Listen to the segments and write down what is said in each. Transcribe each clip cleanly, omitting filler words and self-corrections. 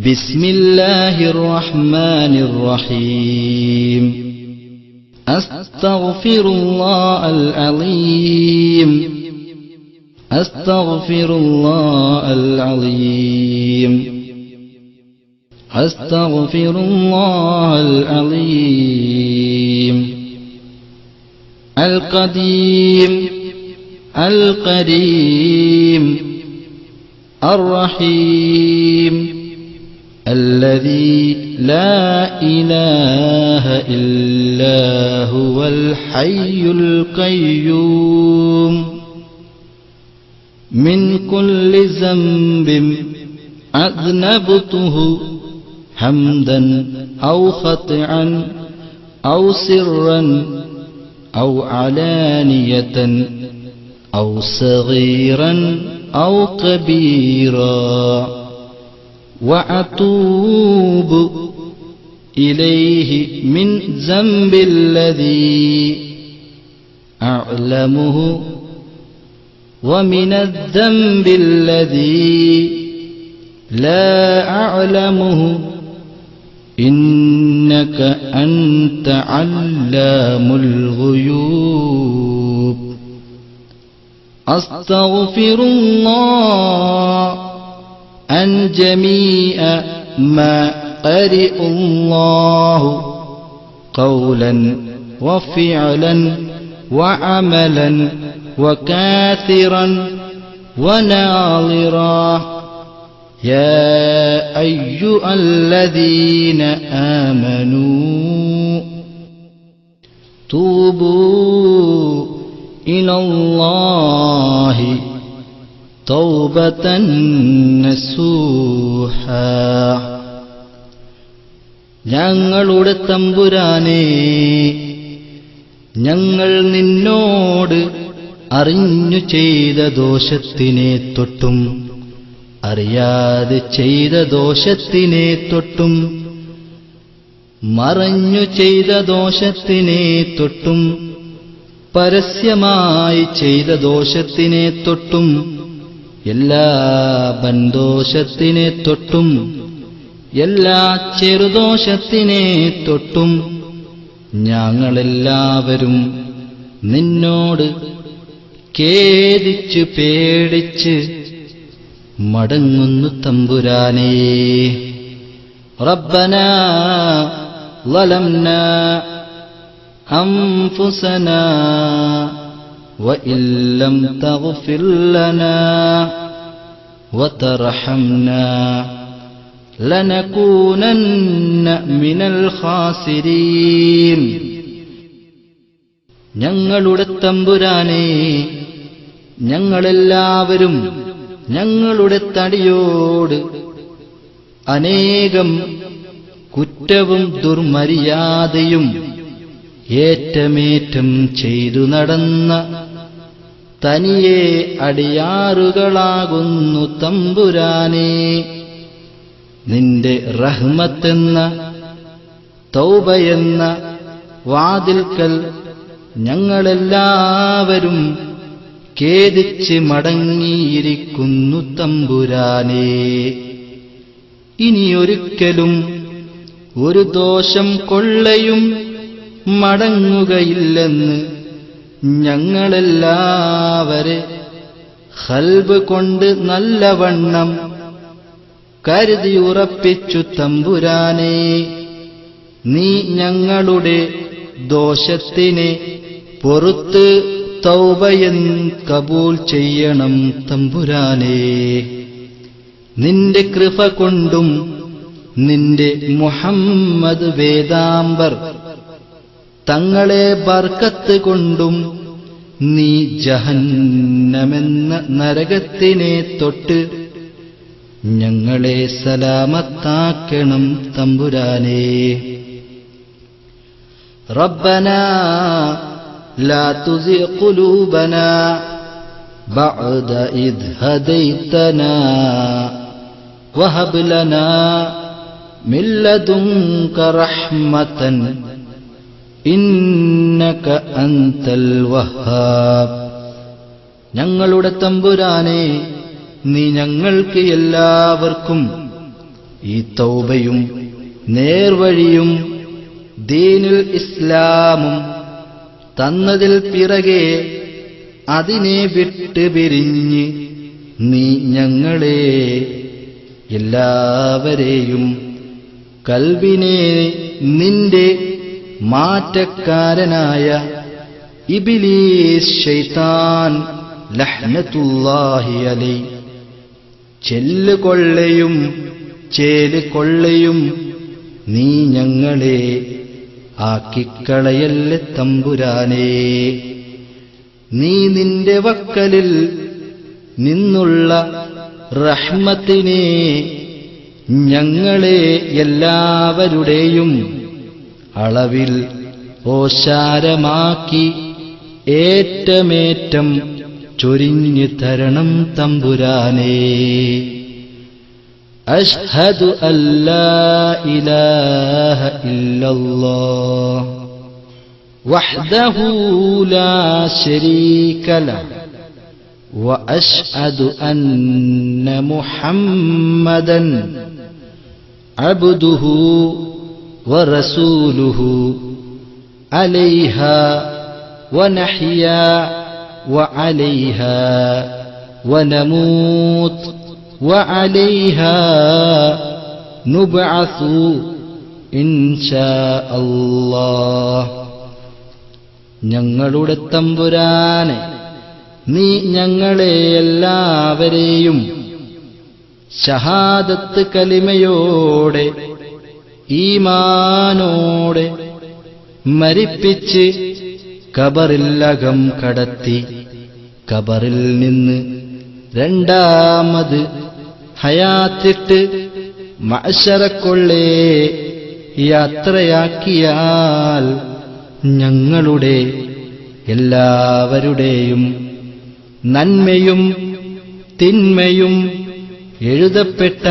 ബിസ്മില്ലാഹിർ റഹ്മാനിർ റഹീം. അസ്തഗ്ഫിറുല്ലാഹൽ അലീം. അസ്തഗ്ഫിറുല്ലാഹൽ അലീം. അസ്തഗ്ഫിറുല്ലാഹൽ അലീം. അൽ ഖദീം അൽ കരീം അർ റഹീം الذي لا إله إلا هو الحي القيوم من كل ذنب أذنبته حمدا أو خطئا أو سرا أو علانية أو صغيرا أو كبيرا وأتوب إليه من ذنب الذي أعلمه ومن الذنب الذي لا أعلمه إنك أنت علام الغيوب. أستغفر الله عن جميع ما قرئ الله قولا وفعلا وعملا وكاثرا وناظرا. يا أيها الذين آمنوا توبوا إلى الله തൗബതൻ നസൂഹാ. ഞങ്ങളുടെ തമ്പുരാനേ, ഞങ്ങൾ നിന്നോട് അറിഞ്ഞു ചെയ്ത ദോഷത്തിനെ തൊട്ടും അറിയാതെ ചെയ്ത ദോഷത്തിനെ തൊട്ടും മറഞ്ഞു ചെയ്ത ദോഷത്തിനെ തൊട്ടും പരസ്യമായി ചെയ്ത ദോഷത്തിനെ തൊട്ടും എല്ലാ ബന്ധോഷത്തിനെ തൊട്ടും എല്ലാ ചെറുദോഷത്തിനെ തൊട്ടും ഞങ്ങളെല്ലാവരും നിന്നോട് ഖേദിച്ച് പേടിച്ച് മടങ്ങുന്നു തമ്പുരാനേ. റബ്ബനാ ളലംനാ അൻഫുസനാ وإن لم تغفر لنا وترحمنا لنكونن من الخاسرين. ഞങ്ങളുടെ തമ്പുരാനേ, ഞങ്ങളെല്ലാവരും ഞങ്ങളുടെ തടിയോട് അനേകം കുറ്റവും ദുർമര്യാദയും ഏറ്റമേറ്റം ചെയ്തു നടന്ന തനിയെ അടിയാറുകളാകുന്നു തമ്പുരാനേ. നിന്റെ റഹ്മത്തെന്ന തൗബയെന്ന വാതിൽക്കൽ ഞങ്ങളെല്ലാവരും ഖേദിച്ച് മടങ്ങിയിരിക്കുന്നു തമ്പുരാനേ. ഇനിയൊരിക്കലും ഒരു ദോഷം കൊള്ളയും മടങ്ങുകയില്ലെന്ന് ഞങ്ങളെല്ലാവരെ ഖൽബ് കൊണ്ട് നല്ലവണ്ണം കരുതി ഉറപ്പിച്ചു തമ്പുരാനേ. നീ ഞങ്ങളുടെ ദോഷത്തിനെ പൊറുത്ത് തൗബയൻ കബൂൽ ചെയ്യണം തമ്പുരാനേ. നിന്റെ കൃപ കൊണ്ടും നിന്റെ മുഹമ്മദ് വേദാംബർ തങ്ങളെ ബർക്കത്ത് കൊണ്ടും നീ ജഹന്നമെന്ന നരകത്തിനെ തൊട്ട് ഞങ്ങളെ സലാമത്താക്കണം തമ്പുരാനേ. റബ്ബനാ ലാ തുസിഗ് ഖുലൂബനാ ബഅദ ഇദ് ഹദൈതനാ വഹബ് ലനാ മിൻ ലദുൻക റഹ്മതൻ ഇന്നക അൻതൽ വഹ്ഹാബ്. ഞങ്ങളുടെ തമ്പുരാനേ, നീ ഞങ്ങൾക്ക് എല്ലാവർക്കും ഈ തൗബയും നേർവഴിയും ദീനുൽ ഇസ്ലാമും തന്നതിൽ പിറകെ അതിനെ വിട്ട് പിരിഞ്ഞ് നീ ഞങ്ങളെ എല്ലാവരെയും കൽബിനെ നിന്റെ മാറ്റക്കാരനായ ഇബ്ലീസ് ശൈത്താൻ ലഹ്നത്തുല്ലാഹി അലൈഹി ചെല്ലുകൊള്ളയും ചേലുകൊള്ളയും നീ ഞങ്ങളെ ആക്കിക്കളയല്ലേ തമ്പുരാനേ. നീ നിന്റെ വക്കലിൽ നിന്നുള്ള റഹ്മത്തിനെ ഞങ്ങളെ എല്ലാവരുടെയും അളവിൽ ഓശാരമാക്കി ഏറ്റമേറ്റം ചൊരിഞ്ഞു തരണം തമ്പുരാനേ. അശ്ഹദു അല്ലാ ഇലാഹ ഇല്ലല്ലാഹ് വഹ്ദഹു ലാ ശരീക ലഹു وأشهد أن محمدا عبده ورسوله عليها ونحيا وعليها ونموت وعليها نبعث إن شاء الله. ഞങ്ങളുടെ തമ്പുരാനെ, നീ ഞങ്ങളെ എല്ലാവരെയും ഷഹാദത്ത് കലിമയോടെ ഈമാനോടെ മരിപ്പിച്ച് ഖബറിലകം കടത്തി ഖബറിൽ നിന്ന് രണ്ടാമത് ഹയാത്തിട്ട് മഅ്ശറക്കൊള്ളേ യാത്രയാക്കിയാൽ ഞങ്ങളുടെ എല്ലാവരുടെയും നന്മയും തിന്മയും എഴുതപ്പെട്ട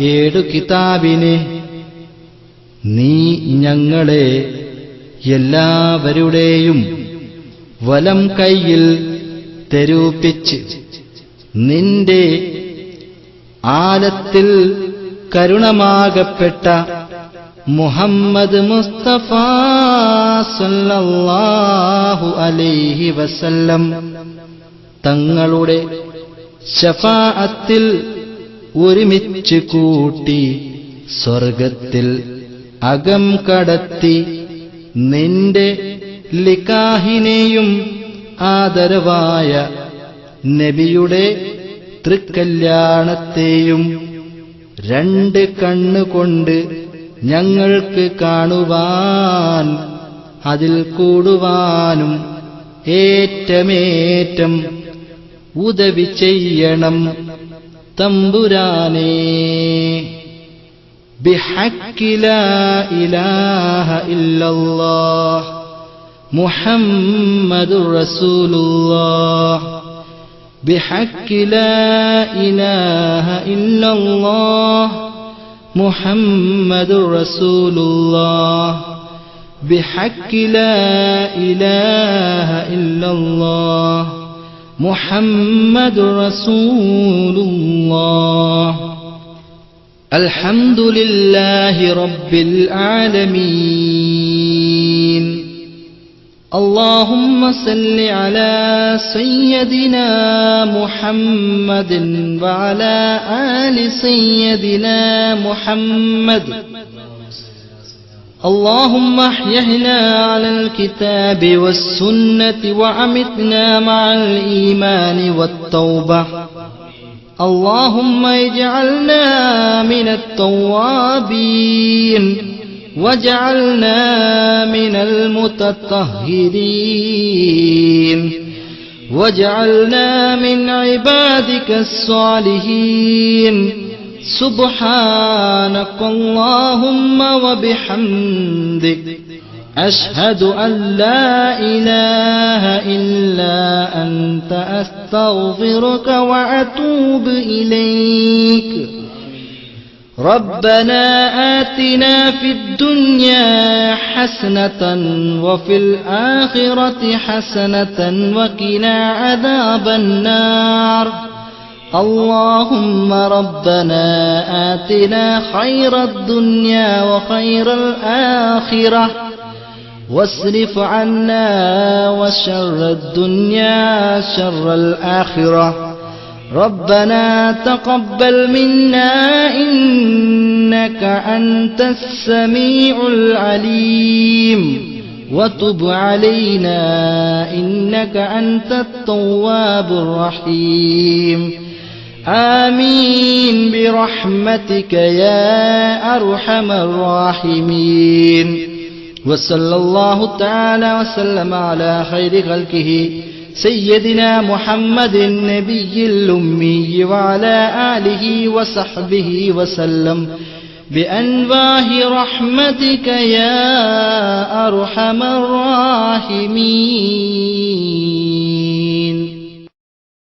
7 കിതാബിനെ നീ ഞങ്ങളെ എല്ലാവരുടെയും വലം കൈയിൽ തെരൂപിച്ച് നിന്റെ ആലത്തിൽ കരുണമാകപ്പെട്ട മുഹമ്മദ് മുസ്തഫ സല്ലല്ലാഹു അലൈഹി വസല്ലം തങ്ങളുടെ ശഫാഅത്തിൽ ഒരുമിച്ച് കൂട്ടി സ്വർഗത്തിൽ അകം കടത്തി നിന്റെ ലികാഹിനെയും ആദരവായ നബിയുടെ തൃക്കല്യാണത്തെയും 2 കണ്ണുകൊണ്ട് ഞങ്ങൾക്ക് കാണുവാൻ അതിൽ കൂടുവാനും ഏറ്റമേറ്റം ഉദവി ചെയ്യണം തമ്പുരാനേ. ബിഹഖ്ഖി ലാ ഇലാഹ ഇല്ലല്ലാഹ് മുഹമ്മദുർ റസൂലുള്ളാഹ് ബിഹഖ്ഖി ലാ ഇലാഹ ഇല്ലല്ലാഹ് മുഹമ്മദുർ റസൂലുള്ളാഹ് ബിഹഖ്ഖി ലാ ഇലാഹ ഇല്ലല്ലാഹ് മുഹമ്മദുർ റസൂലുള്ളാഹ്. അൽഹംദുലില്ലാഹി റബ്ബിൽ ആലമീൻ. اللهم صل على سيدنا محمد وعلى آل سيدنا محمد. اللهم احينا على الكتاب والسنة وأمتنا مع الإيمان والتوبة. اللهم اجعلنا من التوابين واجعلنا من المتطهرين واجعلنا من عبادك الصالحين. سبحانك اللهم وبحمدك أشهد أن لا إله إلا أنت أستغفرك وأتوب إليك. ربنا آتنا في الدنيا حسنة وفي الآخرة حسنة وقنا عذاب النار. اللهم ربنا آتنا خير الدنيا وخير الآخرة واصرف عنا وشر الدنيا شر الآخرة ربنا تقبل منا إنك أنت السميع العليم وتب علينا إنك أنت التواب الرحيم آمين برحمتك يا أرحم الراحمين وصلى الله تعالى وسلم على خير خلقه سيدنا محمد النبي الأمي وعلى آله وصحبه وسلم بأنواه رحمتك يا أرحم الراحمين.